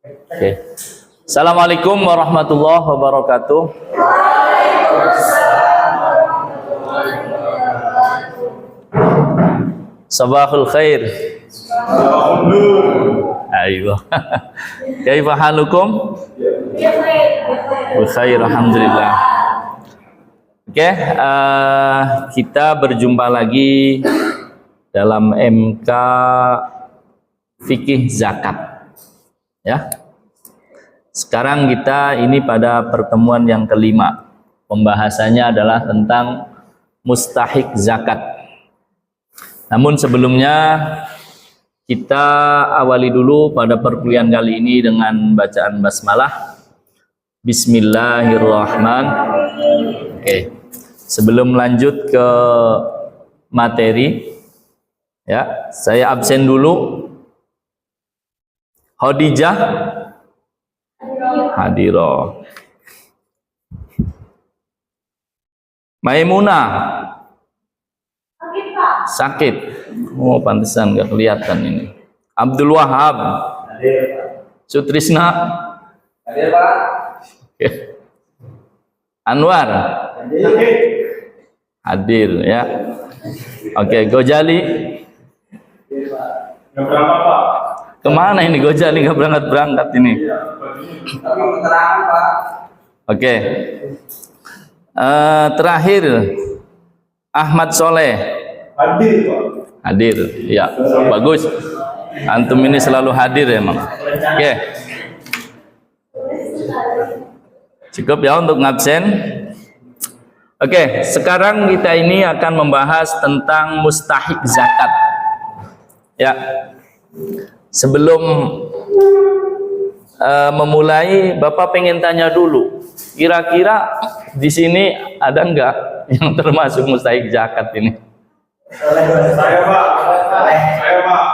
Oke. Assalamualaikum warahmatullahi wabarakatuh. Sabahul khair. Ayo. Kaifa halukum? Bikhair, alhamdulillah. Oke, kita berjumpa lagi dalam MK Fikih Zakat. Ya. Sekarang kita ini pada pertemuan yang kelima. Pembahasannya adalah tentang mustahik zakat. Namun sebelumnya kita awali dulu pada perkuliahan kali ini dengan bacaan basmalah. Bismillahirrahmanirrahim. Oke. Sebelum lanjut ke materi, ya, saya absen dulu. Khadijah hadiroh. Maimunah sakit. Oh, pantesan nggak kelihatan ini. Abdul Wahab Sutrisna hadir, Pak. Anwar hadir, ya. Oke, Gojali nggak berangkat, Pak. Kemana ini Gojali nggak berangkat ini? Oke. Terakhir Ahmad Soleh hadir, Pak. Hadir, ya, bagus. Antum ini selalu hadir emang. Oke. Cukup ya untuk ngabsen. Oke, sekarang kita ini akan membahas tentang mustahik zakat. Ya. Sebelum memulai, Bapak pengen tanya dulu, kira-kira di sini ada enggak yang termasuk mustahik zakat ini? Saya, Pak. Saya, Pak.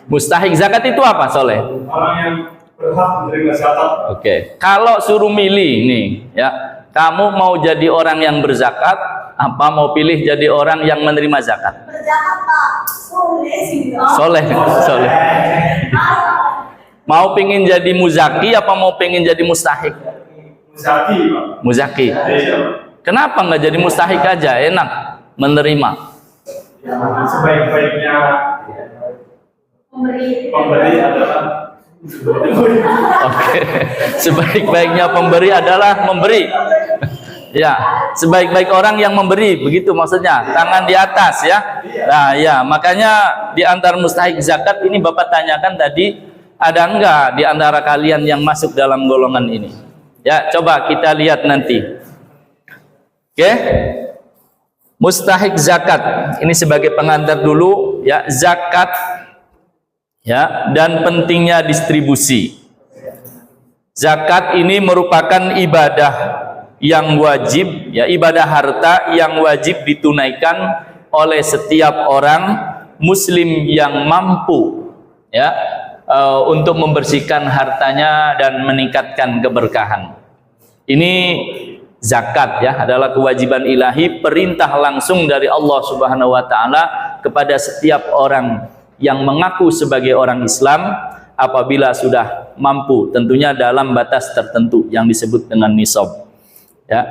Mustahik zakat itu apa, Soleh? Orang yang berhak menerima zakat. Oke. Kalau suruh milih nih, ya, kamu mau jadi orang yang berzakat, apa mau pilih jadi orang yang menerima zakat? Berzakat, Pak. Soleh. Soleh. Mau pengen jadi muzaki apa mau pengen jadi mustahik? Muzaki, Pak. Muzaki. Kenapa nggak jadi mustahik aja? Enak menerima. Sebaik-baiknya pemberi adalah oke. Sebaik-baiknya pemberi adalah memberi. Ya, sebaik-baik orang yang memberi, begitu maksudnya. Tangan di atas, ya. Nah, ya, makanya di antara mustahik zakat ini Bapak tanyakan tadi, ada enggak di antara kalian yang masuk dalam golongan ini? Ya, coba kita lihat nanti. Oke. Mustahik zakat. Ini sebagai pengantar dulu, ya, zakat, ya, dan pentingnya distribusi. Zakat ini merupakan ibadah yang wajib, ya, ibadah harta yang wajib ditunaikan oleh setiap orang muslim yang mampu, ya, untuk membersihkan hartanya dan meningkatkan keberkahan. Ini zakat, ya, adalah kewajiban ilahi, perintah langsung dari Allah Subhanahu wa taala kepada setiap orang yang mengaku sebagai orang Islam apabila sudah mampu, tentunya dalam batas tertentu yang disebut dengan nisab. Ya.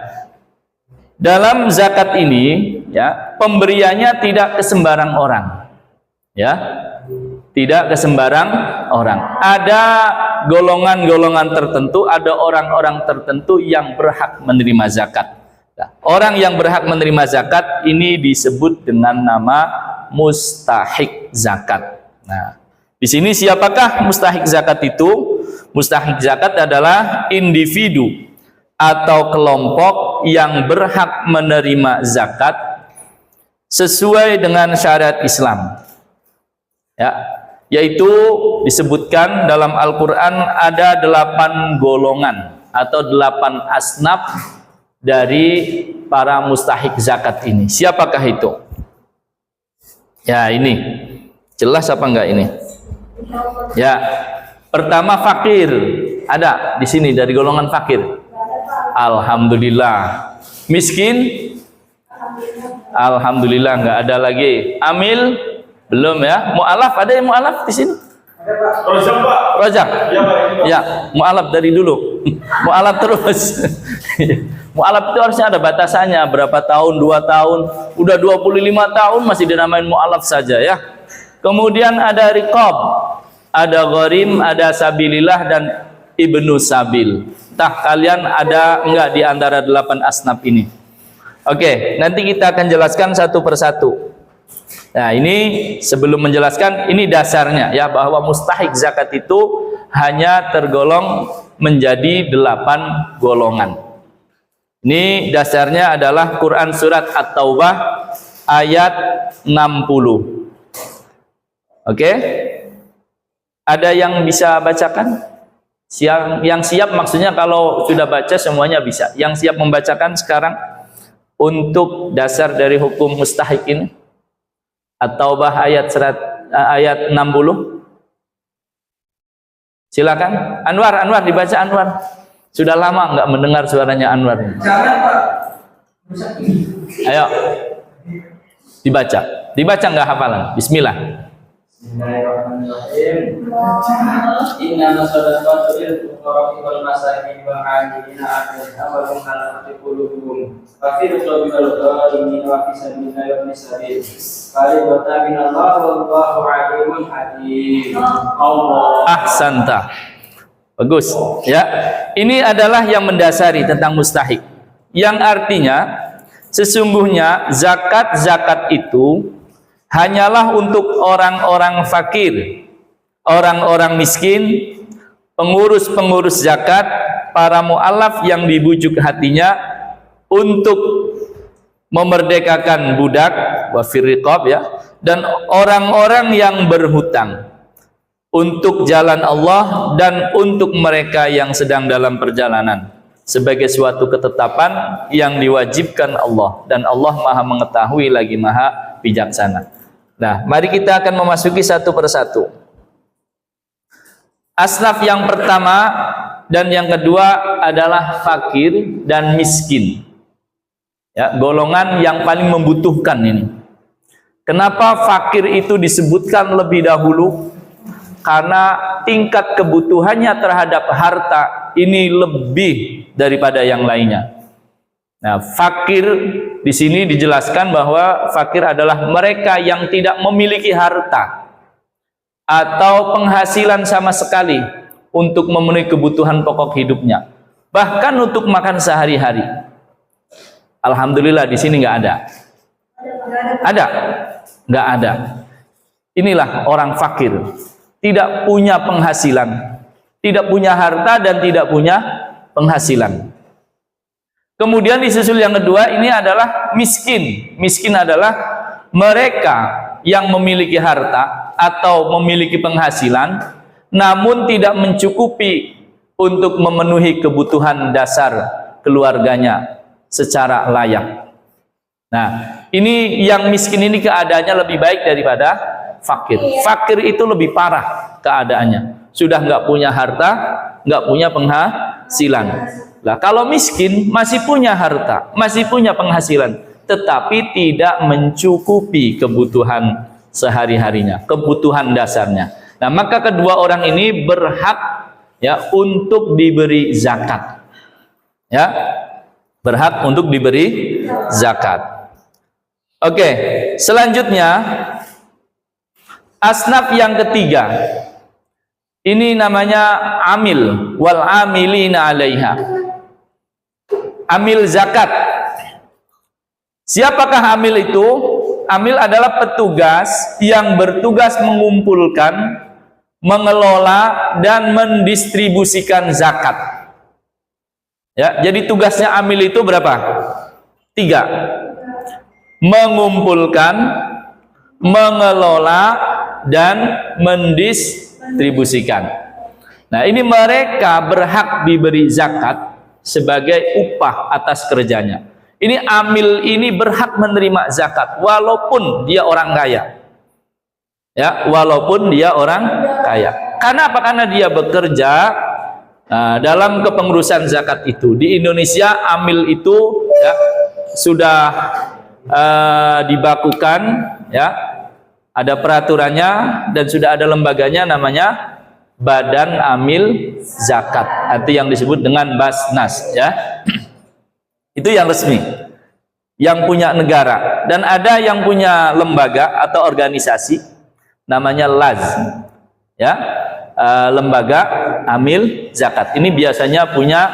Dalam zakat ini, ya, pemberiannya tidak ke sembarang orang. Ya. Tidak ke sembarang orang. Ada golongan-golongan tertentu, ada orang-orang tertentu yang berhak menerima zakat. Nah, orang yang berhak menerima zakat ini disebut dengan nama mustahik zakat. Nah, di sini siapakah mustahik zakat itu? Mustahik zakat adalah individu atau kelompok yang berhak menerima zakat sesuai dengan syariat Islam. Ya, yaitu disebutkan dalam Al-Quran ada 8 golongan atau 8 asnaf dari para mustahik zakat ini. Siapakah itu? Ya, ini jelas apa enggak ini? Ya, pertama fakir. Ada di sini dari golongan fakir. Alhamdulillah. Miskin? Alhamdulillah, enggak ada lagi. Amil? Belum, ya. Mu'alaf, ada yang mu'alaf di sini? Rojak, Pak. Rojak. Iya, Pak. Ini, Pak. Ya, mu'alaf dari dulu. Mu'alaf terus. Mu'alaf itu harusnya ada batasannya, berapa tahun, 2 tahun, udah 25 tahun masih dinamain mu'alaf saja ya. Kemudian ada riqab, ada gharim, ada sabilillah dan ibnu sabil. Entah kalian ada enggak di antara 8 asnaf ini. Oke, nanti kita akan jelaskan satu persatu. Nah, ini sebelum menjelaskan, ini dasarnya ya, bahwa mustahik zakat itu hanya tergolong menjadi 8 golongan. Ini dasarnya adalah Quran surat At-Taubah ayat 60. Oke? Ada yang bisa bacakan? Yang siap maksudnya kalau sudah baca semuanya bisa. Yang siap membacakan sekarang untuk dasar dari hukum mustahik ini? At-Taubah ayat 60. Silakan. Anwar dibaca Anwar. Sudah lama nggak mendengar suaranya Anwar. Jangan, Pak. Ayo. Dibaca nggak hafalan? Bismillah. Bismillahirrahmanirrahim. Inna masadaqatul fuqara wal masakin wa 'amilina 'alaiha wa hum 'ala qulubuhum. Fa fi qulubil ghalimin wa fi sabilillahi wa fi sabil. Fariqatan minallah wallahu 'alimun hakim. Allah. Ahsanta. Bagus ya. Ini adalah yang mendasari tentang mustahik, yang artinya sesungguhnya zakat itu hanyalah untuk orang-orang fakir, orang-orang miskin, pengurus-pengurus zakat, para mu'alaf yang dibujuk hatinya untuk memerdekakan budak, wafir riqab ya, dan orang-orang yang berhutang untuk jalan Allah dan untuk mereka yang sedang dalam perjalanan, sebagai suatu ketetapan yang diwajibkan Allah, dan Allah Maha mengetahui lagi Maha bijaksana. Nah, mari kita akan memasuki satu persatu. Asnaf yang pertama dan yang kedua adalah fakir dan miskin. Ya, golongan yang paling membutuhkan ini. Kenapa fakir itu disebutkan lebih dahulu? Karena tingkat kebutuhannya terhadap harta ini lebih daripada yang lainnya. Nah, fakir di sini dijelaskan bahwa fakir adalah mereka yang tidak memiliki harta atau penghasilan sama sekali untuk memenuhi kebutuhan pokok hidupnya, bahkan untuk makan sehari-hari. Alhamdulillah di sini nggak ada. Ada? Nggak ada. Inilah orang fakir. Tidak punya penghasilan, tidak punya harta dan tidak punya penghasilan. Kemudian disusul yang kedua, ini adalah miskin. Miskin adalah mereka yang memiliki harta atau memiliki penghasilan namun tidak mencukupi untuk memenuhi kebutuhan dasar keluarganya secara layak. Nah, ini yang miskin ini keadaannya lebih baik daripada fakir. Fakir itu lebih parah keadaannya. Sudah nggak punya harta, nggak punya penghasilan. Nah, kalau miskin masih punya harta, masih punya penghasilan, tetapi tidak mencukupi kebutuhan sehari-harinya, kebutuhan dasarnya. Nah, maka kedua orang ini berhak ya untuk diberi zakat. Ya, berhak untuk diberi zakat. Oke, selanjutnya asnaf yang ketiga, ini namanya amil, wal amilina 'alaiha. Amil zakat. Siapakah amil itu? Amil adalah petugas yang bertugas mengumpulkan, mengelola dan mendistribusikan zakat. Ya, jadi tugasnya amil itu berapa? 3. Mengumpulkan, mengelola dan mendistribusikan. Nah, ini mereka berhak diberi zakat sebagai upah atas kerjanya. Ini amil ini berhak menerima zakat walaupun dia orang kaya. Ya, walaupun dia orang kaya. Karena apa? Karena dia bekerja dalam kepengurusan zakat itu. Di Indonesia amil itu ya sudah dibakukan ya Ada peraturannya dan sudah ada lembaganya, namanya Badan Amil Zakat, atau yang disebut dengan Basnas, ya. Itu yang resmi, yang punya negara. Dan ada yang punya lembaga atau organisasi, namanya LAZ, ya, Lembaga Amil Zakat. Ini biasanya punya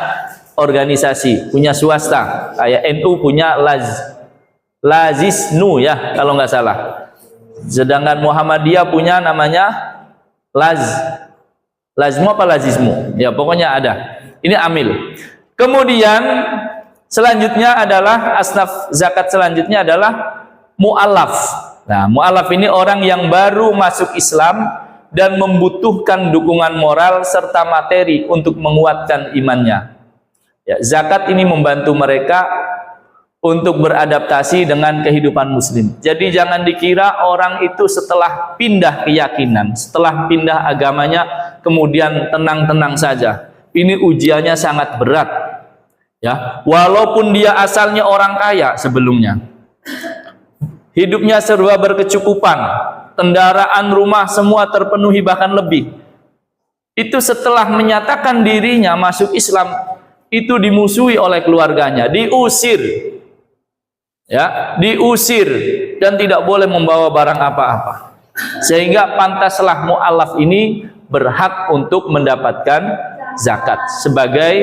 organisasi, punya swasta, kayak NU punya Lazisnu, ya, kalau nggak salah. Sedangkan Muhammadiyah punya namanya Lazmu apa Lazismu, ya, pokoknya ada. Ini Amil. Kemudian selanjutnya adalah asnaf zakat, selanjutnya adalah mu'allaf. Nah, mu'allaf ini orang yang baru masuk Islam dan membutuhkan dukungan moral serta materi untuk menguatkan imannya. Ya, zakat ini membantu mereka untuk beradaptasi dengan kehidupan muslim. Jadi jangan dikira orang itu setelah pindah keyakinan, setelah pindah agamanya, kemudian tenang-tenang saja. Ini ujiannya sangat berat. Ya, walaupun dia asalnya orang kaya sebelumnya, hidupnya serba berkecukupan, kendaraan, rumah semua terpenuhi bahkan lebih. Itu setelah menyatakan dirinya masuk Islam, itu dimusuhi oleh keluarganya, diusir. Ya, diusir dan tidak boleh membawa barang apa-apa. Sehingga pantaslah mu'allaf ini berhak untuk mendapatkan zakat sebagai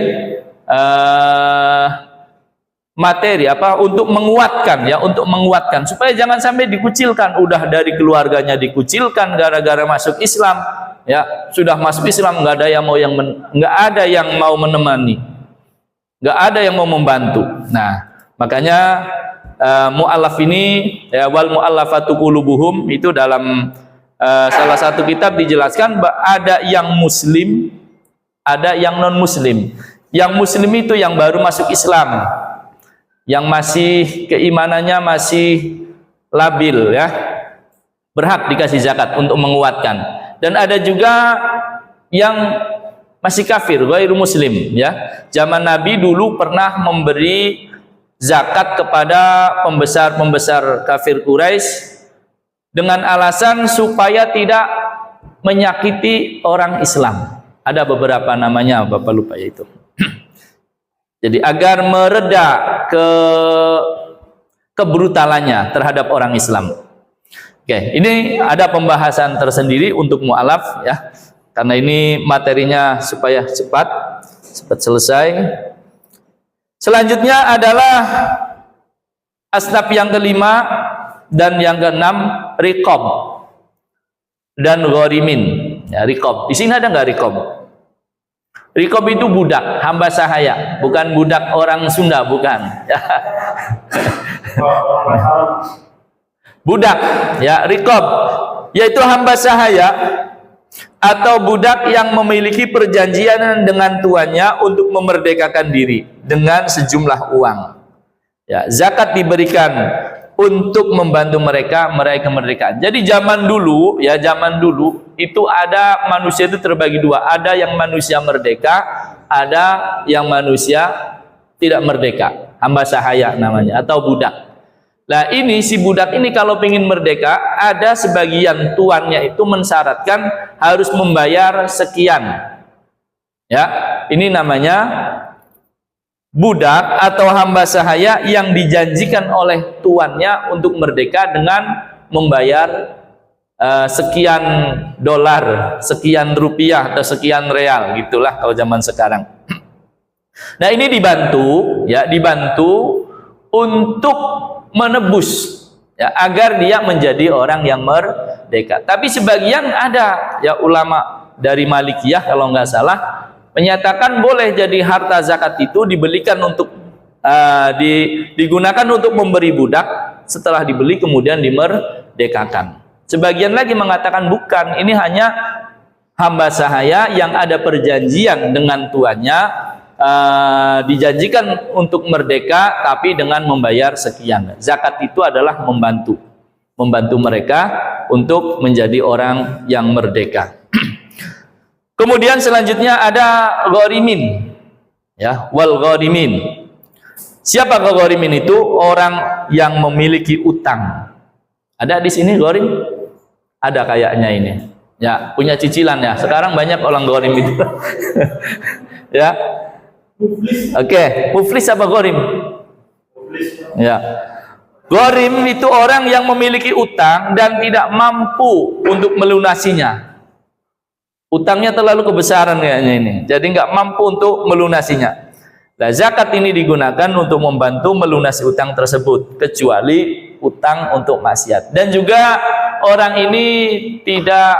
materi apa, untuk menguatkan, ya, untuk menguatkan supaya jangan sampai dikucilkan. Udah dari keluarganya dikucilkan gara-gara masuk Islam, ya, sudah masuk Islam nggak ada yang mau menemani, nggak ada yang mau membantu. Nah, makanya mu'allaf ini, ya, wal mu'allafatu qulubuhum, itu dalam salah satu kitab dijelaskan ada yang muslim, ada yang non muslim. Yang muslim itu yang baru masuk Islam, yang masih keimanannya masih labil, ya, berhak dikasih zakat untuk menguatkan. Dan ada juga yang masih kafir, ghairu muslim, ya. Zaman Nabi dulu pernah memberi zakat kepada pembesar-pembesar kafir Quraisy dengan alasan supaya tidak menyakiti orang Islam. Ada beberapa namanya, Bapak lupa ya itu. Jadi agar mereda kebrutalannya terhadap orang Islam. Oke, ini ada pembahasan tersendiri untuk mu'alaf, ya. Karena ini materinya supaya cepat selesai. Selanjutnya adalah asnaf yang kelima dan yang keenam, riqab dan ghorimin. Ya, riqab. Di sini ada nggak riqab? Riqab itu budak, hamba sahaya, bukan budak orang Sunda, bukan. Budak, ya, riqab, yaitu hamba sahaya atau budak yang memiliki perjanjian dengan tuannya untuk memerdekakan diri dengan sejumlah uang. Ya, zakat diberikan untuk membantu mereka meraih kemerdekaan. Jadi zaman dulu, ya, zaman dulu itu ada manusia itu terbagi dua. Ada yang manusia merdeka, ada yang manusia tidak merdeka, hamba sahaya namanya, atau budak. Nah, ini si budak ini kalau ingin merdeka, ada sebagian tuannya itu mensyaratkan harus membayar sekian. Ya, ini namanya budak atau hamba sahaya yang dijanjikan oleh tuannya untuk merdeka dengan membayar sekian dolar, sekian rupiah atau sekian real, gitulah kalau zaman sekarang. Nah, ini dibantu, ya, dibantu untuk menebus, ya, agar dia menjadi orang yang merdeka. Tapi sebagian ada, ya, ulama dari Malikiyah kalau nggak salah menyatakan boleh jadi harta zakat itu dibelikan untuk digunakan untuk memberi budak, setelah dibeli kemudian dimerdekakan. Sebagian lagi mengatakan bukan, ini hanya hamba sahaya yang ada perjanjian dengan tuannya, dijanjikan untuk merdeka tapi dengan membayar sekian. Zakat itu adalah membantu mereka untuk menjadi orang yang merdeka. Kemudian selanjutnya ada ghorimin, ya, wal ghorimin. Siapa ghorimin itu? Orang yang memiliki utang. Ada di sini ghorim? Ada kayaknya ini. Ya, punya cicilan ya. Sekarang banyak orang gharim itu. Ya. Oke, muflis apa gharim? Ya. Gharim itu orang yang memiliki utang dan tidak mampu untuk melunasinya. Utangnya terlalu kebesaran kayaknya ini. Jadi nggak mampu untuk melunasinya. Nah, zakat ini digunakan untuk membantu melunasi utang tersebut, kecuali utang untuk maksiat. Dan juga orang ini tidak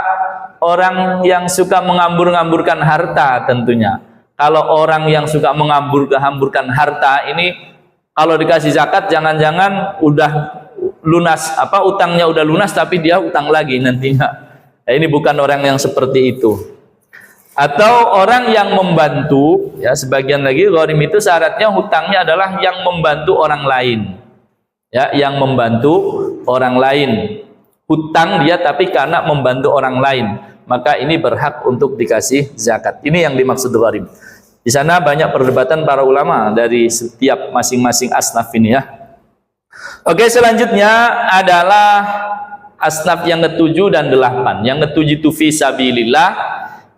orang yang suka mengambur-ngamburkan harta tentunya. Kalau orang yang suka mengambur-hamburkan harta ini, kalau dikasih zakat jangan-jangan udah lunas, utangnya udah lunas tapi dia utang lagi nantinya. Nah, ini bukan orang yang seperti itu. Atau orang yang membantu, ya sebagian lagi gharim itu syaratnya hutangnya adalah yang membantu orang lain. Ya, yang membantu orang lain. Hutang dia tapi karena membantu orang lain, maka ini berhak untuk dikasih zakat. Ini yang dimaksud gharim. Di sana banyak perdebatan para ulama dari setiap masing-masing asnaf ini ya. Oke, selanjutnya adalah asnaf yang ke-7 dan 8. Yang ke-7 itu fisabilillah,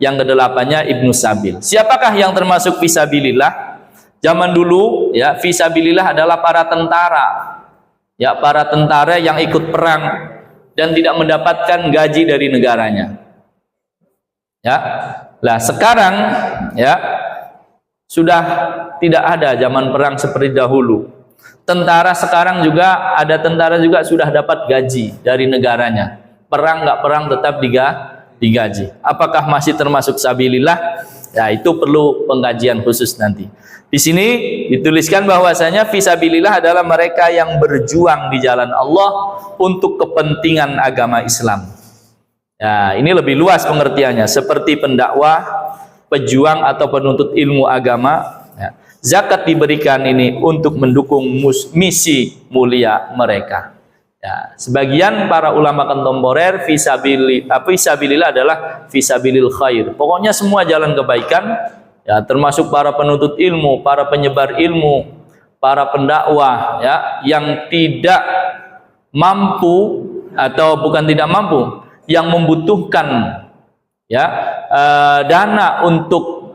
yang ke-8-nya ibnu sabil. Siapakah yang termasuk fisabilillah? Zaman dulu ya, fisabilillah adalah para tentara. Ya, para tentara yang ikut perang dan tidak mendapatkan gaji dari negaranya. Ya. Lah sekarang ya sudah tidak ada zaman perang seperti dahulu. Tentara sekarang juga ada tentara juga sudah dapat gaji dari negaranya. Perang nggak perang tetap digaji. Apakah masih termasuk sabilillah? Ya, itu perlu pengkajian khusus nanti. Di sini dituliskan bahwasanya fisabilillah adalah mereka yang berjuang di jalan Allah untuk kepentingan agama Islam. Ya, ini lebih luas pengertiannya, seperti pendakwah, pejuang atau penuntut ilmu agama. Ya. Zakat diberikan ini untuk mendukung misi mulia mereka. Ya, sebagian para ulama kontemporer fisabilillah adalah fisabilil khair. Pokoknya semua jalan kebaikan, ya, termasuk para penuntut ilmu, para penyebar ilmu, para pendakwah, ya, yang tidak mampu atau bukan tidak mampu, yang membutuhkan ya dana untuk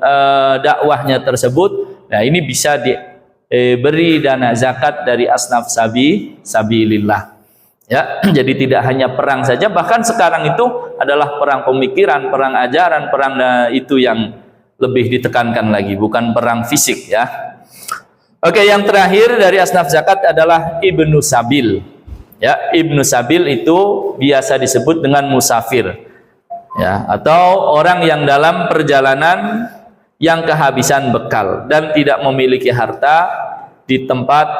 dakwahnya tersebut. Nah, ini bisa diberi dana zakat dari asnaf sabilillah. Ya, jadi tidak hanya perang saja, bahkan sekarang itu adalah perang pemikiran, perang ajaran, perang itu yang lebih ditekankan lagi, bukan perang fisik ya. Oke, yang terakhir dari asnaf zakat adalah ibnu sabil. Ya, ibnu sabil itu biasa disebut dengan musafir. Ya, atau orang yang dalam perjalanan yang kehabisan bekal dan tidak memiliki harta di tempat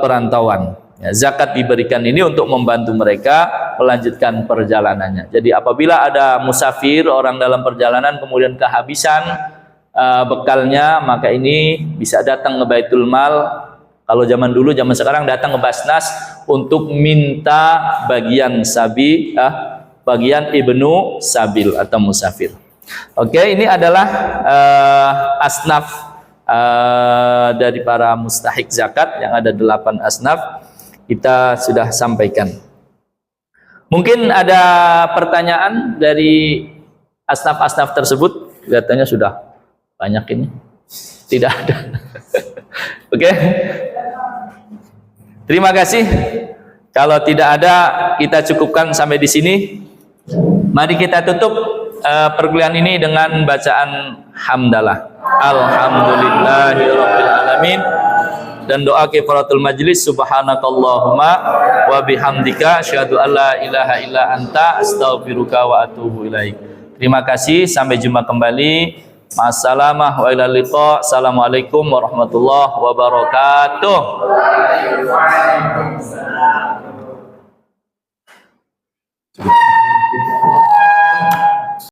perantauan. Ya, zakat diberikan ini untuk membantu mereka melanjutkan perjalanannya. Jadi apabila ada musafir, orang dalam perjalanan kemudian kehabisan bekalnya, maka ini bisa datang ke Baitul Mal. Kalau zaman dulu, zaman sekarang datang ke Basnas untuk minta bagian bagian ibnu sabil atau musafir. Oke, ini adalah asnaf dari para mustahik zakat yang ada 8 asnaf. Kita sudah sampaikan. Mungkin ada pertanyaan dari asnaf-asnaf tersebut? Kelihatannya sudah banyak ini. Tidak ada. Oke. Terima kasih. Kalau tidak ada, kita cukupkan sampai di sini. Mari kita tutup perkuliahan ini dengan bacaan hamdalah. Alhamdulillahirabbil alamin. Dan doa kifaratul majlis, subhanakallahumma wa bihamdika asyhadu an la ilaha illa anta astaghfiruka wa atubu ilaik. Terima kasih, sampai jumpa kembali. Ma'assalamah wa ilal liqa. Assalamualaikum warahmatullahi wabarakatuh.